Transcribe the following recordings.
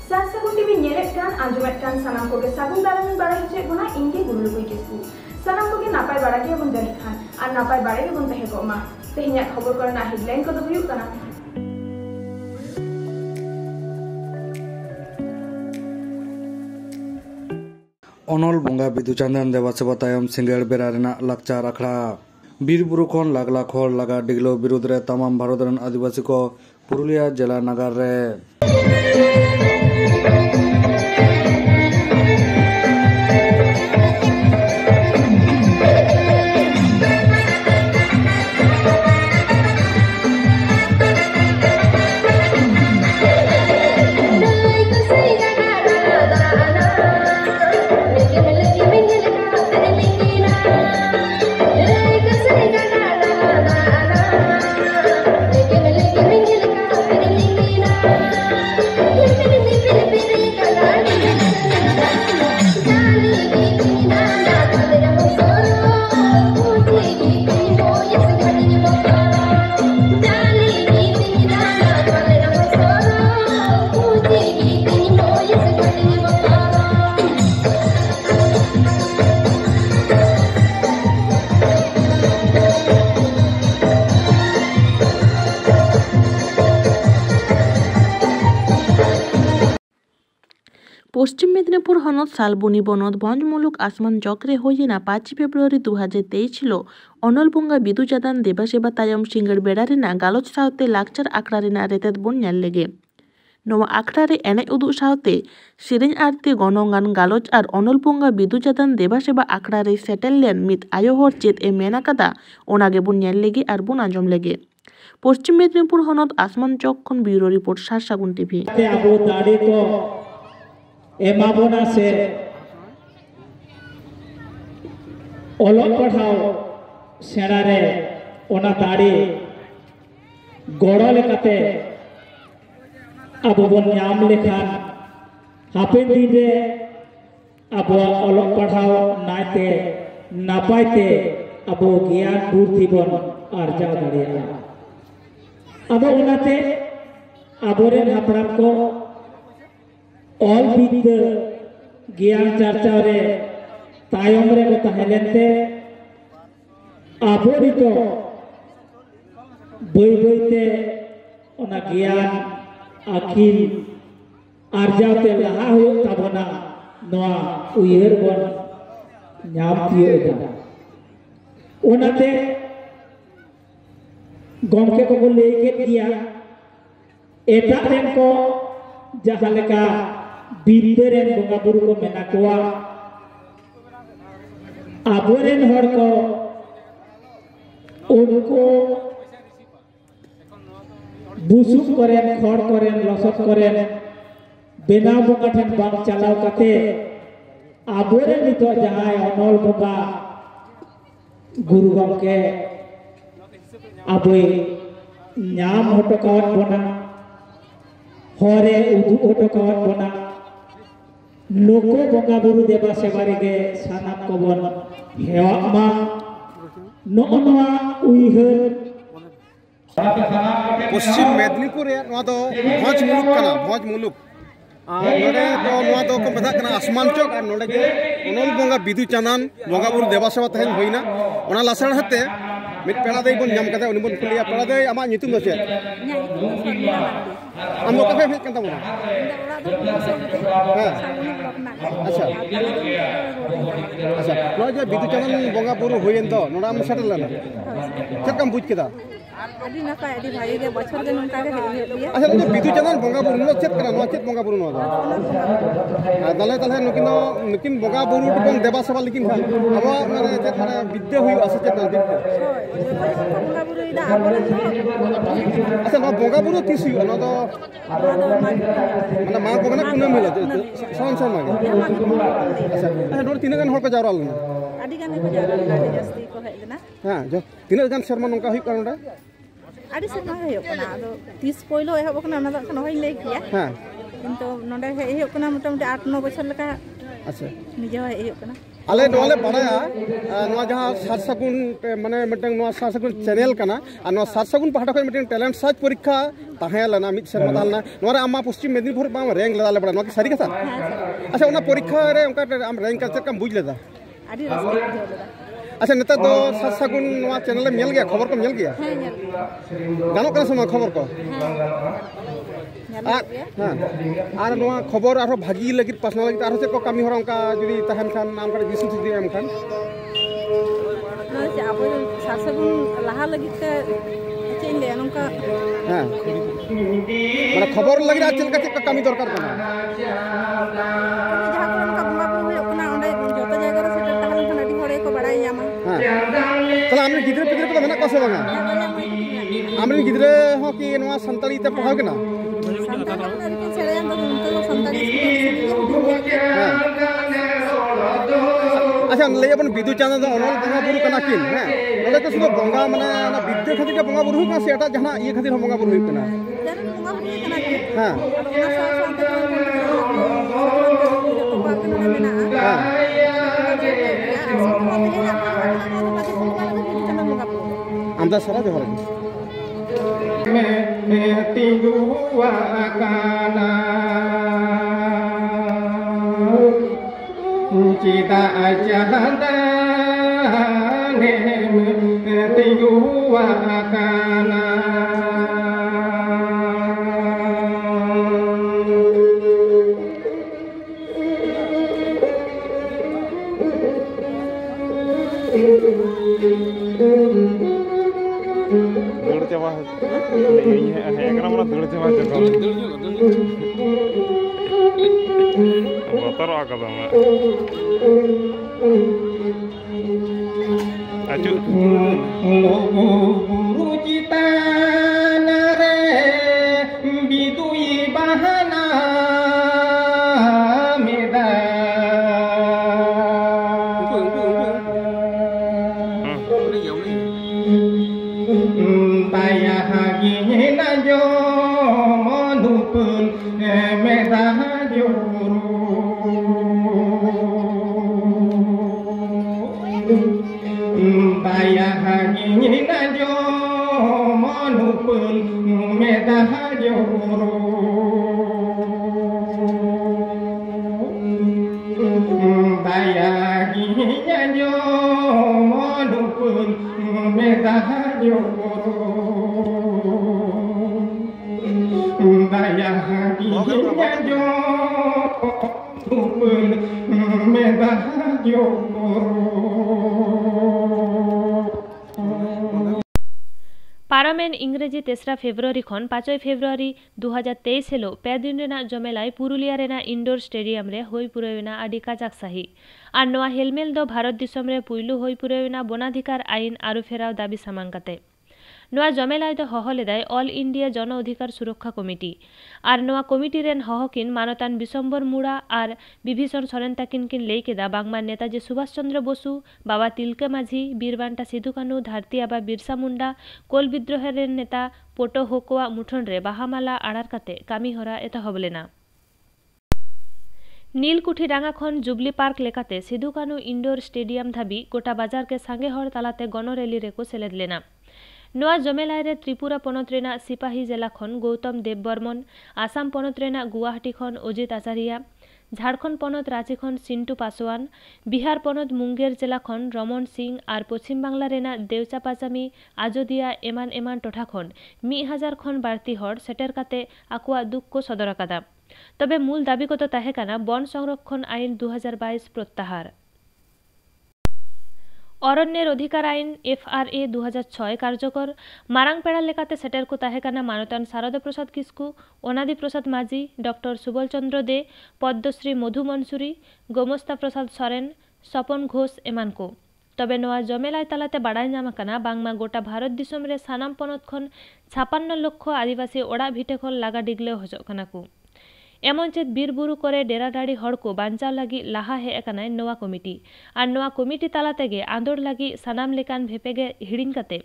Sasagun TV nyelek kan anjumet kan sanam koge sagun darani bara hece guna inge gulu koi kesu. Sanam koge napai bara ke bun jani khan ar napai bara ke bun tehe goma. Tehnya khabar korna headline ko do huyuk kana. Onol bonga bidu chandan deba seba tayom singal bera rena lakchar akhड़ा बीर बुरु खन लाख लाख हर लगा डिगलो विरोध रे तमाम Bharat run आदिवासी को पुरुलिया जिला नगर रे पश्चिम मेदिनीपुर हनत शालबनी बनत भंज मुलुक आसमान चक्रे होइना 5 फेब्रुआरी 2023 छिलो अनल बोंगा बिदु चादान देबा सेबा तायम सिंगड़ बेड़ा रेना गालोच सावते लाकचार आखड़ा रेना रेतेद बोन नेल लेगे नवा आखड़ा रे एने उदुग सावते सेरेñ आरती गनंगान गालोच आर अनल बोंगा बिदु चादान देबा सेबा आखड़ा रे सेटेल लेन मित आयो हर चेत ए मेना कादा ओनागे बोन नेल लेगे आर बोन आंजम लेगे पश्चिम मेदिनीपुर हनत आसमान चक खन ब्यूरो रिपोर्ट सारसागुन टीवी एमाबोना से ओलग पढ़ाओ सेना रे ओना दाड़ी गड़ो लेकाते अब बन नाम लेखान हापेन दिन रे अब ओलग पढ़ाओ नाते नापायते अब ज्ञान बुद्धि बन आर्जा दाड़िया अब ओनाते आबोरेन हापराम को ऑल विद ज्ञान चर्चा रे तायम रे को तहलेनते आबोरी तो बई बईते ओना ज्ञान आखिल आर्जाते लहा हो ताबना नोआ उयहर बन नाम तियोदा ओनाते गमके को लेके दिया एटा रेन को जहां लेका बीरदेरेन बोंगा बुरु को मेना कोआ आबोरेन हर को उनको बुसुक करेन खड़ करेन लसत करेन बेना बोंगा ठन बांग चलाव कते आबोरेन नितो जहां अनल बोंगा गुरु गमके आबोय नाम हटकावत बना हरे उदु हटकावत बना लोको बोंगा बुरु देवा सेवा रे सानाम को बन हेवा मा नोनवा उइहर पश्चिम मेदिनीपुर भंज मुलुक कना भंज मुलुक नोडे तो नोआ दो को मेथा कना आसमान चौक और नोडे के अनल बोंगा बिदु चांदान बोंगा बुरु देवा सेवा तहन होइना ओना लासड़ हते मित पेड़ा दे बन नाम कते उनि बन खुलिया पेड़ा दे आमा नितुम दो चेत हम लोग कफे हेज कंता बोना अच्छा अच्छा नो जे बिदु चांदान बोंगा बुरु होयन तो नोडा हम सेटल लना चेकम बुझ केदा आदि नका आदि भाई के बछर के नका के हेलिया अच्छा नो बिदु चांदान बोंगा बुरु नो चेत करा नो चेत बोंगा बुरु नो दले तले नुकिन बोंगा बुरु बन देबा सेवा लेकिन अब माने चेत माने विद्या हुई असे चेत दिन बोंगा बुरु इदा आबरे अच्छा नो बोंगा बुरु तीस हुई नो तो माने मा को माने कुनम मिले सन सन मागे अच्छा नो तीन गन हर को जावरा लना आदि गन को जावरा लना जस्ती को हेजना हां जो तीन गन शर्मा नंका हुई कारणा आदि से मा हेयो कना आदो 30 पहिलो एहब कना ना कना होई ले किया हां किंतु नोडे हेयो कना मोटामुटी 8-9 बछर लका अच्छा निजे हेयो कना आले नोले बड़ाया नोआ जहां सात सगुन माने मिटन नोआ सात सगुन चैनल कना और नोआ सात सगुन पहाड़ खन मिटन टैलेंट सर्च परीक्षा ताहे लना मिट सेर मदालना नोरा आमा पश्चिम मेदिनीपुर बा रैंक लेदाले बड़ा नोआ की सारी कथा अच्छा उना परीक्षा रे उनका आम रैंक का चेक बुझ लेदा आदि रस्ते बुझेदा अच्छा नेता तो सात सगुन नोआ चैनल में मिल गया खबर को मिल गया गानो कना समय खबर को और नोआ खबर आरो भागी लगी पासना लगी आरो से को कमी होरा उनका जुदी तहन खान नाम कर दिसु जुदी एम खान ना आप सासगुन लहा लगी ते चेन ले नोका हां माने खबर लगी आ चल का कमी दरकार कना जहां को उनका बंगा बुरु होय कना ओंडे जतो जायगा रे सेटर तहन खान अडी हड़े को बड़ाई यामा हां चला हमने गिदरे पिदरे को मेना कसे बांगा हमने गिदरे हो कि नोआ संताली ते पढ़ाव केना अच्छा ले अपन बिदु चांदन दो अनल बंगा बुरु कना किन हैं ओले तो सुनो बंगा माने ना विद्या खातिर के बंगा बुरु का सेटा जहां ये खातिर हम बंगा बुरु कना हां आमदा सारा जोहर tingguwa kana cita ajanda ne tingguwa kana दौड़ चबा यही है एकरा मोला दौड़ चबा बतर आ कदम अचु लोगो गुरु चितान रे बिदुई बहाना मेदा जो मनुपुन मेदा जोरू बाया हागिना जो मनुपुन मेदा जोरू बाया हागिना जो मनुपुन मेदा जोरू Bayah hatinya jo Tupun medah jo पारामेन इंग्रेजी 3 February खन 5 फेब्रुआरी 2023 हेलो पे दिन रेना जमेलाई पुरुलिया रेना इंडोर स्टेडियम रे होई पुरेना आडी काजाक साही आर नोआ हेलमेल दो भारत दिसम रे पुइलु होई पुरेना बनाधिकार आईन आरु फेराव दाबी सामांगकाते नोआ जमेलाई दो हहलेदाय ऑल इंडिया जन अधिकार सुरक्षा कमिटी आर नोआ कमिटी रेन हहकिन मानतान बिशम्बर मुड़ा आर विभीषण सोरेन ताकिन किन लेकेदा बांगमार नेताजी सुभाष चंद्र बसु बाबा तिलके माझी बीरबांटा सिधु कानू धारती आबा बिरसा मुंडा कोल विद्रोहेर रेन नेता पोटो होकोआ मुठन रे बाहामाला आड़ार काते कामी हरा एतहब लेना नीलकुठी डांगा खन जुबली पार्क लेकाते सिधु कानू इंडोर स्टेडियम धाबी गोटा बाजार के सांगे हर तालाते गणरेली रेको सेलेद लेना नोआ जमेलाई रे त्रिपुरा पनत रेना सिपाही जिला खन गौतम देव बर्मन आसाम पनत रेना गुवाहाटी खन अजित आचार्य झारखंड पनत रांची खन सिंटू पासवान बिहार पनत मुंगेर जिला खन रमन सिंह और पश्चिम बांगला रेना देवचा पाचामी आजोदिया एमान एमान टोठा खन 1000 खन बाड़ती हर सेटर काते आकुआ दुख को सदर आकादा तबे मूल दाबी को तो ताहे काना वन संरक्षण आईन 2022 प्रत्याहार अरण्येर अधिकार आईन FRA 2006 कार्यकर मारांगपेड़ा लेकाते सेटर को ताहेकाना मानतान शारदा प्रसाद किस्कू अनादि प्रसाद माझी डॉक्टर सुबल चंद्र दे पद्मश्री मधु मंसूरी गोमस्ता प्रसाद सोरेन सपन घोष एमान को तबे नोआ जमेलाई तालाते बाड़ाई नामाकाना बांगमा गोटा भारत दिसम रे सानाम पनत खन 56 लक्ष आदिवासी ओड़ा भिटे खन लागा डिगले हजकना को एमन चेत बीरबुरु करे डेरा डाड़ी हड़ को बांचाव लगी लाहा हे एकानाय नोआ कमिटी और नोआ कमिटी तालातेगे आंदोड़ लगी सानाम लेकान भेपेगे हिड़िन काते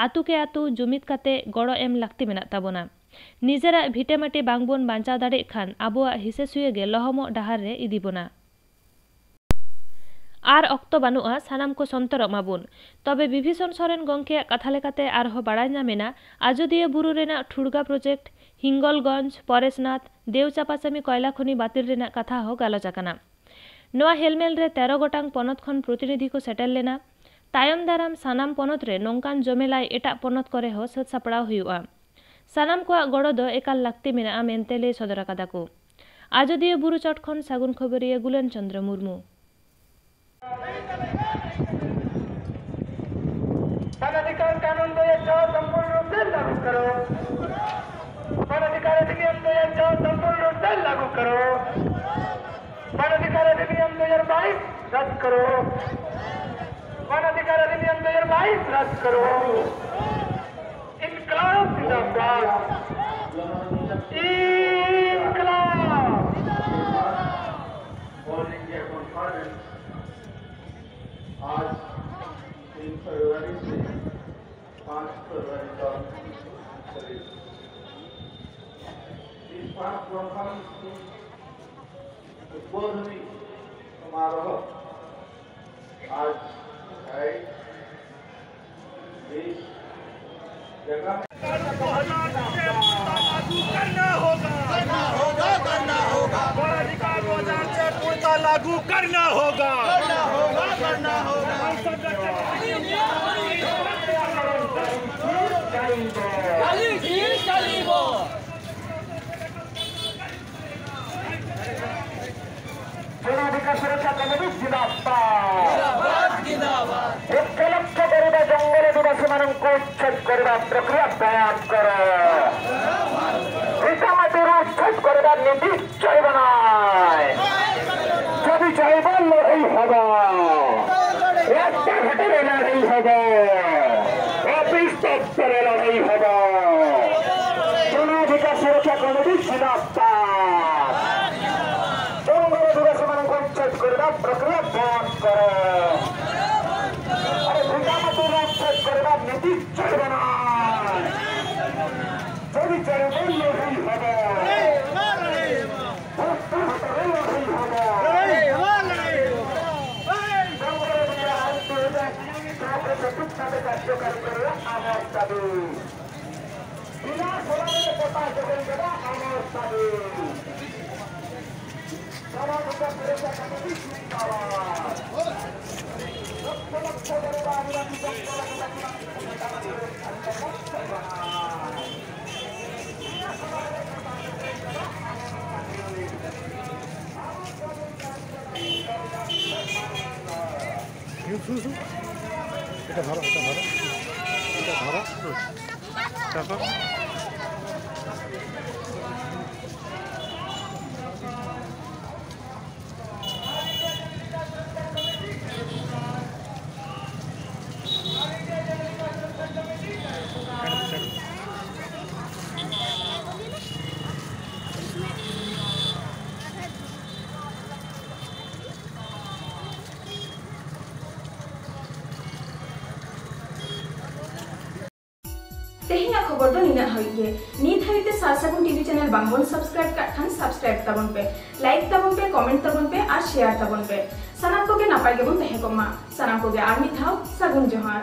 आतु के आतु जुमित काते गड़ो एम लाक्ति मेना ताबोना निजेरा भिटे माटी बांगबोन बांचाव दाड़े खान आबोआ हिसे सुएगे लहमो डाहार रे इदिबोना आर अक्तो बानुआ सानाम को संतरक माबुन तबे विभीषण सोरेन गंके कथा लेकाते आरहो बाड़ाय नामेना आजोदिया बुरु रेना ठुड़गा प्रोजेक्ट हिंगलगंज परेशनाथ देवचापासामी कयला खनि बातिल रेना कथा हो गालोच आकाना। नोआ हेलमेल रे 13 गोटांग पनत खन प्रतिनिधि को सेटल लेना तायम दाराम सानाम पनत रे नोंकान जमेलाय एटा पनत करे हो सत सापड़ाव हुआ। सानाम को गड़ो दो एकाल लाक्ति मेना मेनते ले सदर आकादा को। आजोदिया बुरु चट खन सागुन खबरिया गुलेन चंद्र मुर्मू। मानवाधिकार कानून 2014 संपूर्ण रूप से लागू करो। मानवाधिकार अधिनियम 2014 संपूर्ण रूप से लागू करो। मानवाधिकार अधिनियम 2022 रद्द करो। मानवाधिकार अधिनियम 2022 रद्द करो। इनकलाब जिंदाबाद। इनकलाब। ऑल इंडिया कॉन्फ्रेंस आज 3 फरवरी से 5 फरवरी तक चलेगी। इस 5 कॉन्फ्रेंस की उद्बोधनी समारोह आज है देश जगह लागू करना होगा। जनाधिकार सुरक्षा कमिटी जिंदाबाद। 1 लक्ष गरीब जंगल आदिवासी मानक उच्छेद करने प्रक्रिया बयान करो। रीतामाटीर उच्छेद करने नीति चलबे ना যদি চাইব লড়াই হবে রাস্তাঘাটে লড়াই হবে অফিস দপ্তরে লড়াই হবে। জনাধিকার সুরক্ষা কমিটি জিন্দাবাদ। জঙ্গল আদিবাসী মানক উচ্ছেদ করবা প্রক্রিয়া বন্ধ করো। আরে রিতামাটির উচ্ছেদ করবার নীতি চলবে না যদি চাইব লড়াই হবে কার্যকারী করে আমার দাবি। বিনা সোলারে কোটা জমি দেওয়া আমার দাবি। জনাধিকার সুরক্ষা কমিটি জিন্দাবাদ। লক্ষ লক্ষ গরিব আদিবাসী জঙ্গল এটা ধরো তারপর तेहिया खबर दो निना होइगे नीत हाइते सारसागुन टीवी चैनल बांगबन सब्सक्राइब का खान सब्सक्राइब ताबन पे लाइक ताबन पे कमेंट ताबन पे और शेयर ताबन पे सनाम को के नापाय गेबन तहे को मा सनाम को के आर्मी थाव सागुन जोहार।